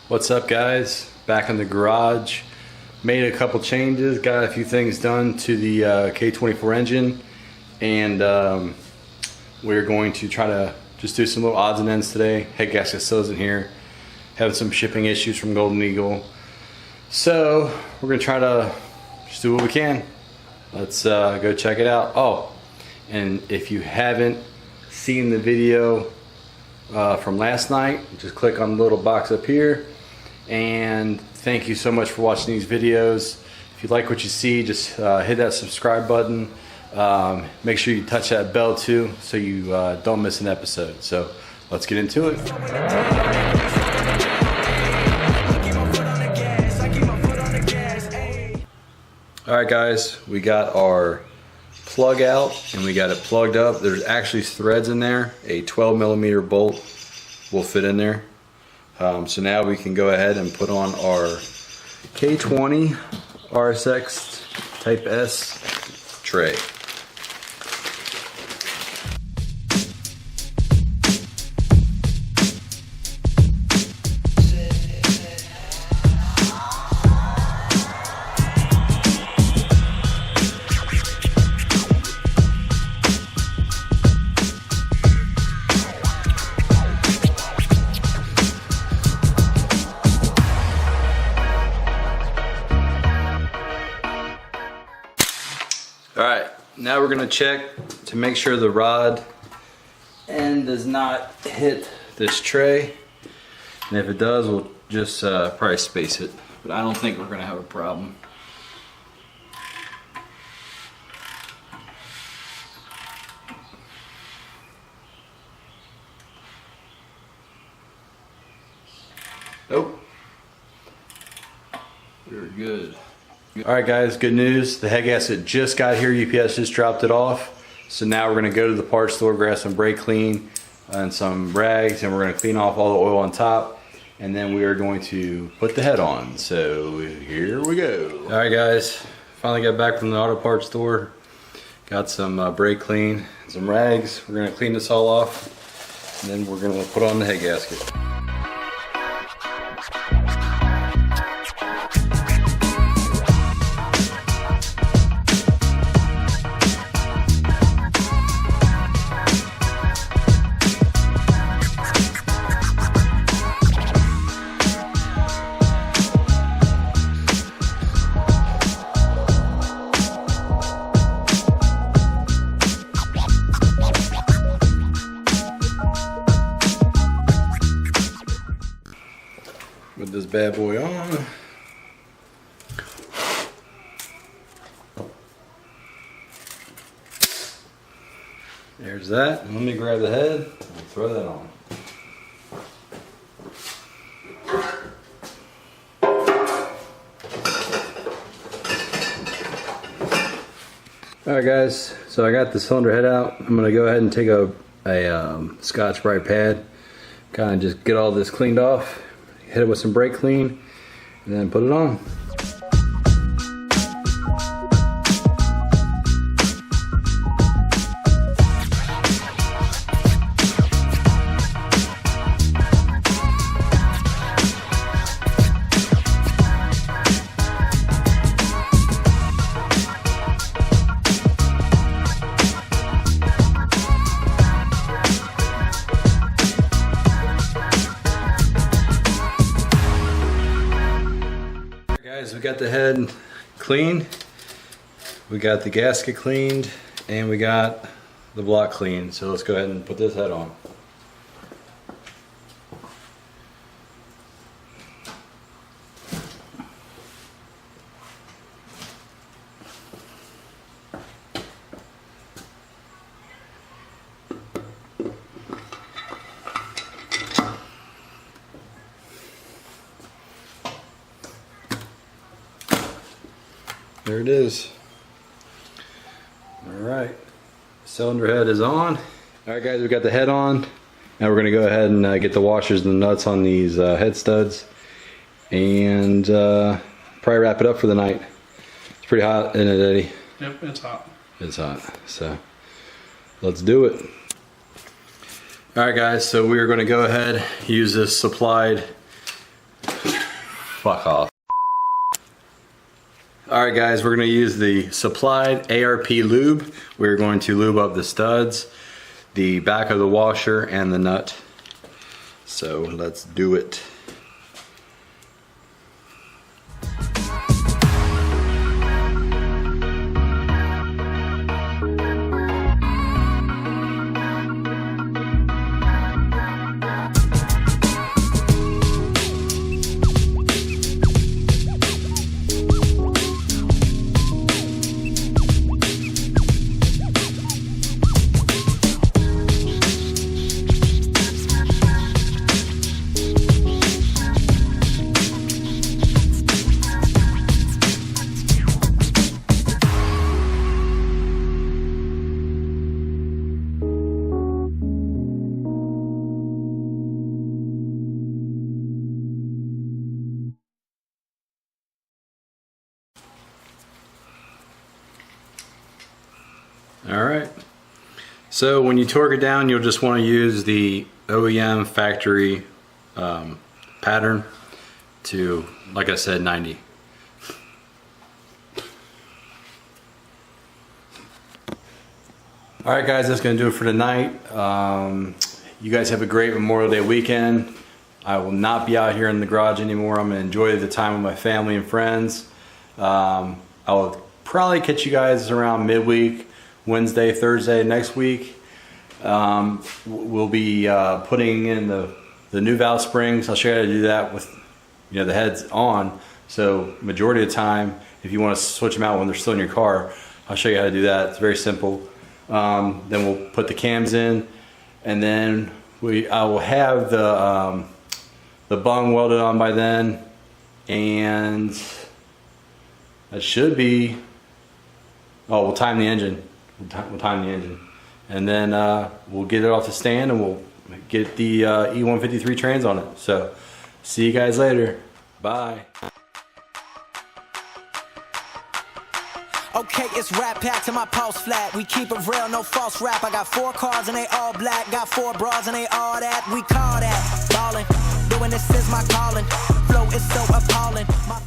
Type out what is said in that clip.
What's up, guys? Back in the garage. Made a couple changes, got a few things done to the K24 engine, and we're going to try to just do some little odds and ends today. Head gasket still isn't here. Having some shipping issues from Golden Eagle. So we're gonna try to just do what we can. Let's go check it out. Oh, and if you haven't seen the video from last night, just click on the little box up here. And thank you so much for watching these videos. If you like what you see, just hit that subscribe button. Make sure you touch that bell too, so you don't miss an episode. So let's get into it. All right, guys, we got our plug out and we got it plugged up. There's actually threads in there. A 12mm bolt will fit in there. So now we can go ahead and put on our K20 RSX Type S tray. Alright, now we're going to check to make sure the rod end does not hit this tray. And if it does, we'll just probably space it. But I don't think we're going to have a problem. Nope. We're good. Alright guys, good news. The head gasket just got here. UPS just dropped it off. So now we're going to go to the parts store, grab some brake clean and some rags, and we're going to clean off all the oil on top. And then we are going to put the head on. So here we go. Alright guys, finally got back from the auto parts store. Got some brake clean, some rags. We're going to clean this all off. And then we're going to put on the head gasket. Put this bad boy on. There's that. And let me grab the head and throw that on. Alright guys, so I got the cylinder head out. I'm going to go ahead and take a Scotch-Brite pad, kind of just get all this cleaned off. Hit it with some brake clean, and then put it on. Guys, we got the head cleaned, we got the gasket cleaned, and we got the block cleaned. So let's go ahead and put this head on. There it is. Alright, cylinder head is on. Alright guys, we got the head on. Now we're going to go ahead and get the washers and the nuts on these head studs. And probably wrap it up for the night. It's pretty hot, isn't it, Eddie? Yep, it's hot. It's hot, so let's do it. Alright guys, so we are going to go ahead, use this supplied Fuck off. Alright guys, we're going to use the supplied ARP lube. We're going to lube up the studs, the back of the washer, and the nut. So let's do it. Alright, so when you torque it down, you'll just want to use the OEM factory pattern to, like I said, 90. Alright guys, that's going to do it for tonight. You guys have a great Memorial Day weekend. I will not be out here in the garage anymore. I'm going to enjoy the time with my family and friends. I will probably catch you guys around midweek, Wednesday, Thursday next week. We'll be putting in the new valve springs. I'll show you how to do that with the heads on. So majority of the time, if you want to switch them out when they're still in your car, I'll show you how to do that. It's very simple. Then we'll put the cams in, and then I will have the bung welded on by then, and that should be. Oh, we'll time the engine. We'll time the engine, and then we'll get it off the stand, and we'll get the E153 trains on it. So see you guys later. Bye. Okay, it's rap packed to my pulse flat. We keep it real, no false rap. I got 4 cars and they all black. Got 4 bras and they all that. We call that ballin'. Doing this is my calling. Flow is so appalling. My